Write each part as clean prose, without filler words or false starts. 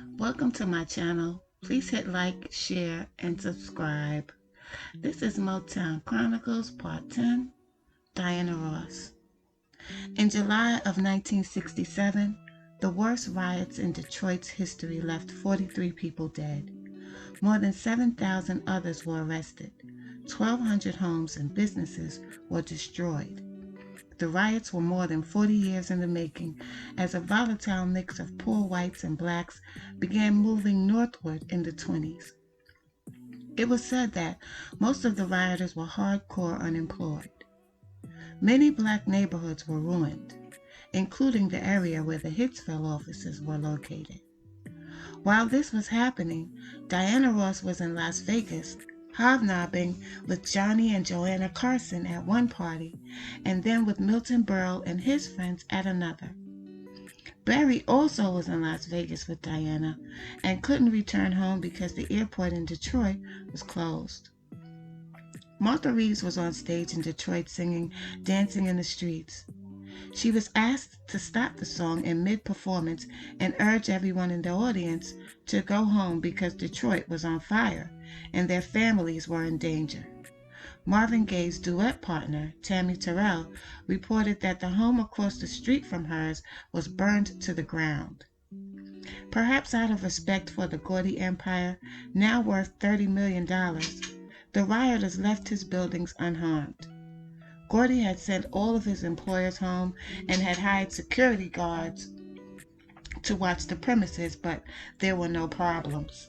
Welcome to my channel. Please hit like, share, and subscribe. This is Motown Chronicles Part 10, Diana Ross. In July of 1967, the worst riots in Detroit's history left 43 people dead. More than 7,000 others were arrested. 1,200 homes and businesses were destroyed. The riots were more than 40 years in the making as a volatile mix of poor whites and blacks began moving northward in the 20s. It was said that most of the rioters were hardcore unemployed. Many black neighborhoods were ruined, including the area where the Hitsville offices were located. While this was happening, Diana Ross was in Las Vegas hobnobbing with Johnny and Joanna Carson at one party, and then with Milton Berle and his friends at another. Barry also was in Las Vegas with Diana and couldn't return home because the airport in Detroit was closed. Martha Reeves was on stage in Detroit singing Dancing in the Streets. She was asked to stop the song in mid-performance and urge everyone in the audience to go home because Detroit was on fire and their families were in danger. Marvin Gaye's duet partner, Tammy Terrell, reported that the home across the street from hers was burned to the ground. Perhaps out of respect for the Gordy empire, now worth $30 million, the rioters left his buildings unharmed. Gordy had sent all of his employees home and had hired security guards to watch the premises, but there were no problems.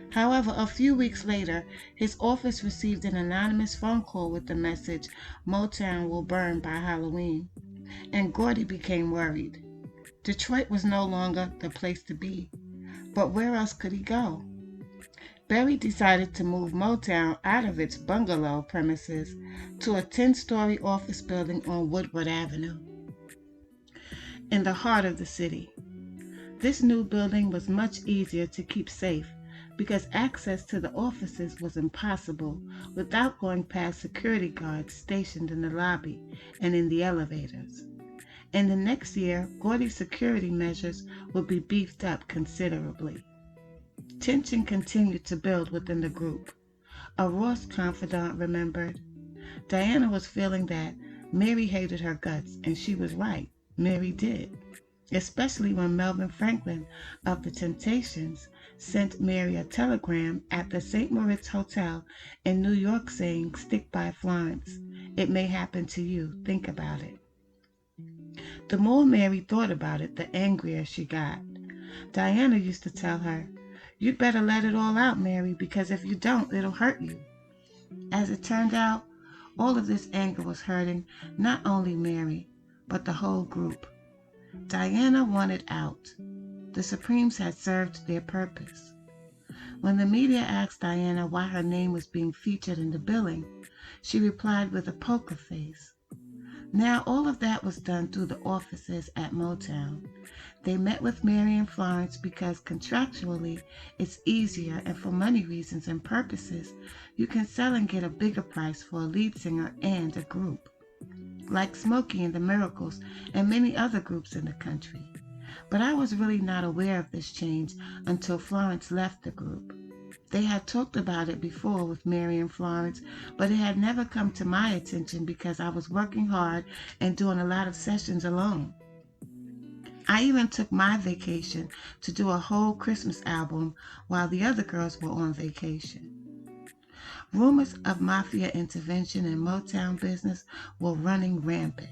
However, a few weeks later, his office received an anonymous phone call with the message, "Motown will burn by Halloween," and Gordy became worried. Detroit was no longer the place to be, but where else could he go? Barry decided to move Motown out of its bungalow premises to a 10-story office building on Woodward Avenue, in the heart of the city. This new building was much easier to keep safe because access to the offices was impossible without going past security guards stationed in the lobby and in the elevators. In the next year, Gordy's security measures would be beefed up considerably. Tension continued to build within the group. A Ross confidant remembered, "Diana was feeling that Mary hated her guts, and she was right. Mary did. Especially when Melvin Franklin of the Temptations sent Mary a telegram at the St. Moritz Hotel in New York saying, 'Stick by Florence. It may happen to you. Think about it.' The more Mary thought about it, the angrier she got. Diana used to tell her, 'You'd better let it all out, Mary, because if you don't, it'll hurt you.' As it turned out, all of this anger was hurting not only Mary, but the whole group. Diana wanted out. The Supremes had served their purpose. When the media asked Diana why her name was being featured in the billing, she replied with a poker face. Now all of that was done through the offices at Motown. They met with Mary and Florence because contractually it's easier, and for money reasons and purposes, you can sell and get a bigger price for a lead singer and a group, like Smokey and the Miracles and many other groups in the country. But I was really not aware of this change until Florence left the group. They had talked about it before with Mary and Florence, but it had never come to my attention because I was working hard and doing a lot of sessions alone. I even took my vacation to do a whole Christmas album while the other girls were on vacation. Rumors of mafia intervention in Motown business were running rampant.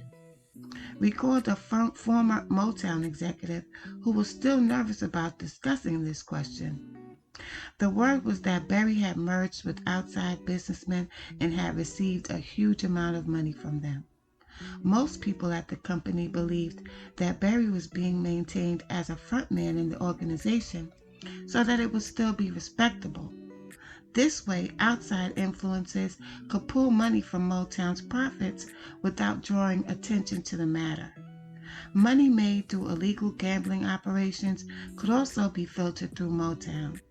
Recalled a former Motown executive who was still nervous about discussing this question. The word was that Barry had merged with outside businessmen and had received a huge amount of money from them. Most people at the company believed that Barry was being maintained as a frontman in the organization so that it would still be respectable. This way, outside influences could pull money from Motown's profits without drawing attention to the matter. Money made through illegal gambling operations could also be filtered through Motown.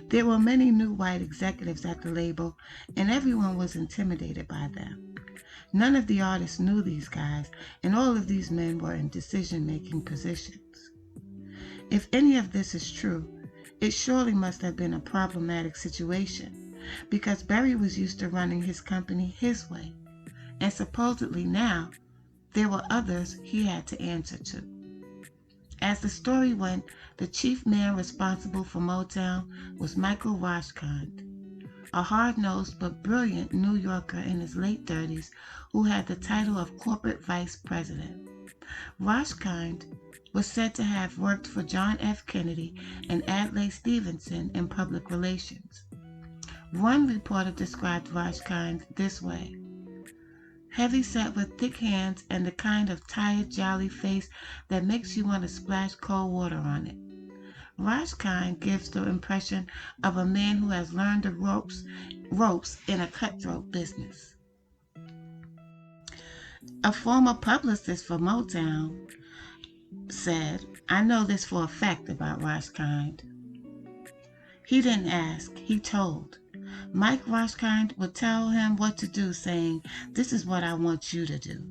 There were many new white executives at the label, and everyone was intimidated by them. None of the artists knew these guys, and all of these men were in decision-making positions. If any of this is true, it surely must have been a problematic situation, because Berry was used to running his company his way, and supposedly now there were others he had to answer to. As the story went, the chief man responsible for Motown was Michael Roshkind, a hard-nosed but brilliant New Yorker in his late 30s who had the title of corporate vice president. Roshkind was said to have worked for John F. Kennedy and Adlai Stevenson in public relations. One reporter described Roshkind this way: heavy-set with thick hands and the kind of tired, jolly face that makes you want to splash cold water on it. Roshkind gives the impression of a man who has learned the ropes in a cutthroat business. A former publicist for Motown said, "I know this for a fact about Roshkind. He didn't ask, he told. Mike Roshkind would tell him what to do, saying, 'This is what I want you to do.'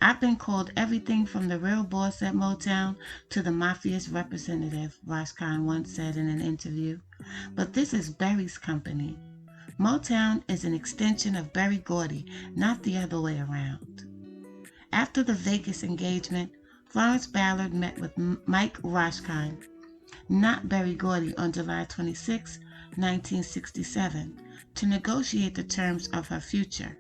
I've been called everything from the real boss at Motown to the mafia's representative," Roshkind once said in an interview. "But this is Berry's company. Motown is an extension of Berry Gordy, not the other way around." After the Vegas engagement, Florence Ballard met with Mike Roshkind, not Berry Gordy, on July 26, 1967, to negotiate the terms of her future.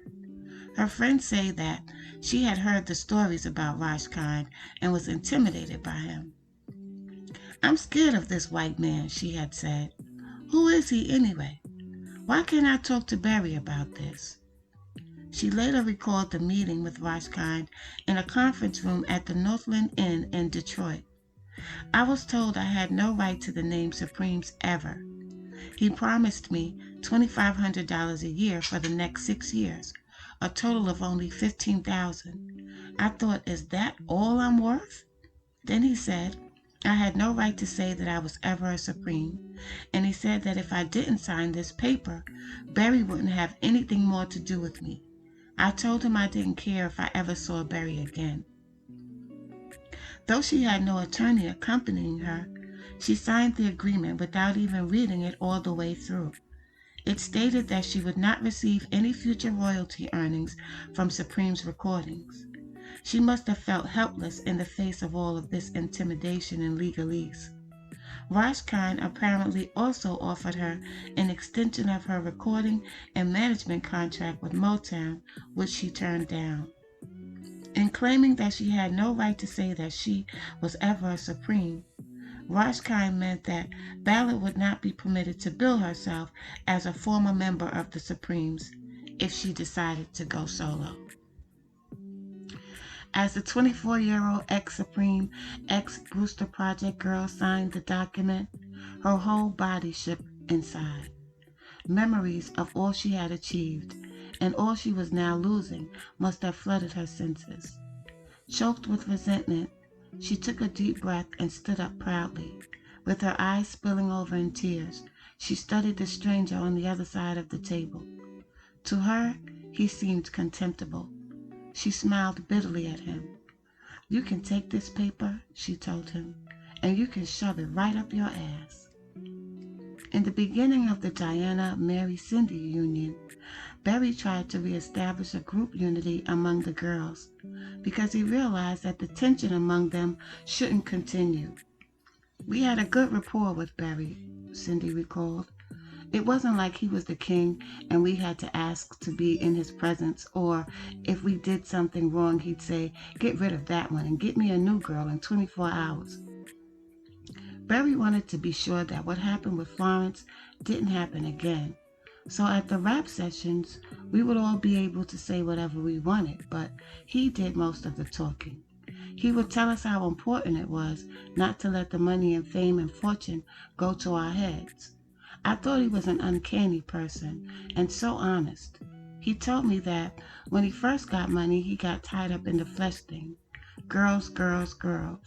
Her friends say that she had heard the stories about Roshkind and was intimidated by him. "I'm scared of this white man," she had said. "Who is he anyway? Why can't I talk to Berry about this?" She later recalled the meeting with Roshkind in a conference room at the Northland Inn in Detroit. "I was told I had no right to the name Supremes ever. He promised me $2,500 a year for the next 6 years, a total of only $15,000. I thought, is that all I'm worth? Then he said I had no right to say that I was ever a Supreme, and he said that if I didn't sign this paper, Berry wouldn't have anything more to do with me. I told him I didn't care if I ever saw Berry again." Though she had no attorney accompanying her, she signed the agreement without even reading it all the way through. It stated that she would not receive any future royalty earnings from Supreme's recordings. She must have felt helpless in the face of all of this intimidation and legalese. Roshkind apparently also offered her an extension of her recording and management contract with Motown, which she turned down. In claiming that she had no right to say that she was ever a Supreme, Roshkind meant that Ballard would not be permitted to bill herself as a former member of the Supremes if she decided to go solo. As the 24-year-old ex-Supreme, ex-Brewster Project girl signed the document, her whole body shook inside. Memories of all she had achieved and all she was now losing must have flooded her senses. Choked with resentment, she took a deep breath and stood up proudly. With her eyes spilling over in tears, she studied the stranger on the other side of the table. To her, he seemed contemptible. She smiled bitterly at him. "You can take this paper," she told him, "and you can shove it right up your ass." In the beginning of the Diana Mary Cindy Union, Berry tried to reestablish a group unity among the girls because he realized that the tension among them shouldn't continue. "We had a good rapport with Berry," Cindy recalled. "It wasn't like he was the king and we had to ask to be in his presence, or if we did something wrong, he'd say, 'Get rid of that one and get me a new girl in 24 hours. Berry wanted to be sure that what happened with Florence didn't happen again. So at the rap sessions, we would all be able to say whatever we wanted, but he did most of the talking. He would tell us how important it was not to let the money and fame and fortune go to our heads. I thought he was an uncanny person and so honest. He told me that when he first got money, he got tied up in the flesh thing. Girls, girls, girls.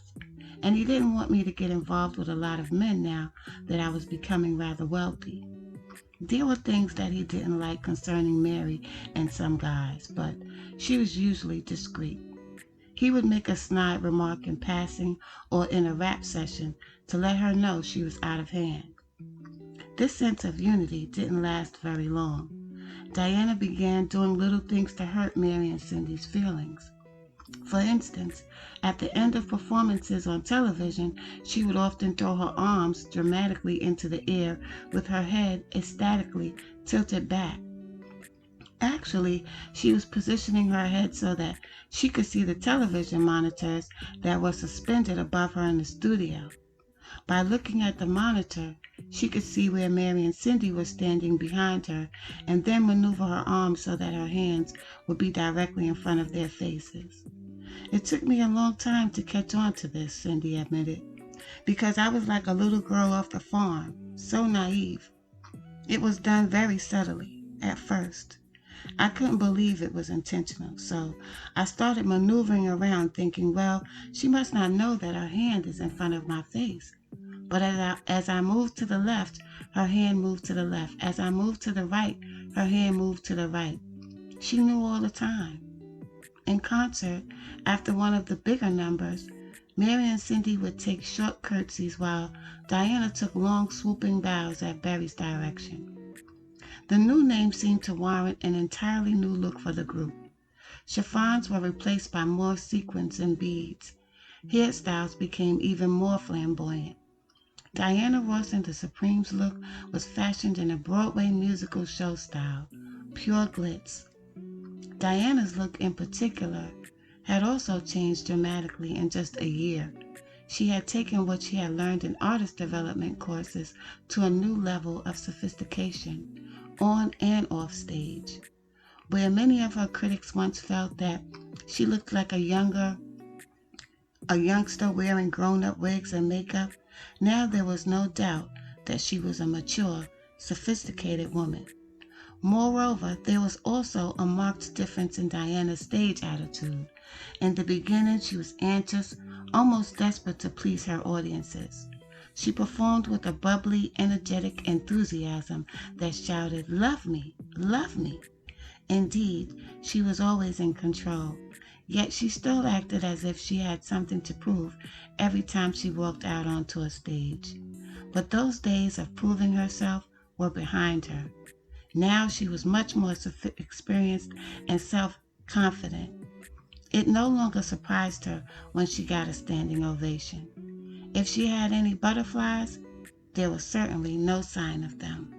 And he didn't want me to get involved with a lot of men now that I was becoming rather wealthy. There were things that he didn't like concerning Mary and some guys, but she was usually discreet. He would make a snide remark in passing or in a rap session to let her know she was out of hand. This sense of unity didn't last very long. Diana began doing little things to hurt Mary and Cindy's feelings. For instance, at the end of performances on television, she would often throw her arms dramatically into the air with her head ecstatically tilted back. Actually, she was positioning her head so that she could see the television monitors that were suspended above her in the studio. By looking at the monitor, she could see where Mary and Cindy were standing behind her and then maneuver her arms so that her hands would be directly in front of their faces. It took me a long time to catch on to this, Cindy admitted, because I was like a little girl off the farm, so naive. It was done very subtly, at first. I couldn't believe it was intentional, so I started maneuvering around thinking, well, she must not know that her hand is in front of my face. But as I moved to the left, her hand moved to the left. As I moved to the right, her hand moved to the right. She knew all the time. In concert, after one of the bigger numbers, Mary and Cindy would take short curtsies while Diana took long swooping bows at Berry's direction. The new name seemed to warrant an entirely new look for the group. Chiffons were replaced by more sequins and beads. Hairstyles became even more flamboyant. Diana Ross and the Supremes look was fashioned in a Broadway musical show style, pure glitz. Diana's look in particular had also changed dramatically in just a year. She had taken what she had learned in artist development courses to a new level of sophistication, on and off stage. Where many of her critics once felt that she looked like a youngster wearing grown-up wigs and makeup, now there was no doubt that she was a mature, sophisticated woman. Moreover, there was also a marked difference in Diana's stage attitude. In the beginning, she was anxious, almost desperate to please her audiences. She performed with a bubbly, energetic enthusiasm that shouted, "Love me, love me." Indeed, she was always in control, yet she still acted as if she had something to prove every time she walked out onto a stage. But those days of proving herself were behind her. Now she was much more experienced and self-confident. It no longer surprised her when she got a standing ovation. If she had any butterflies, there was certainly no sign of them.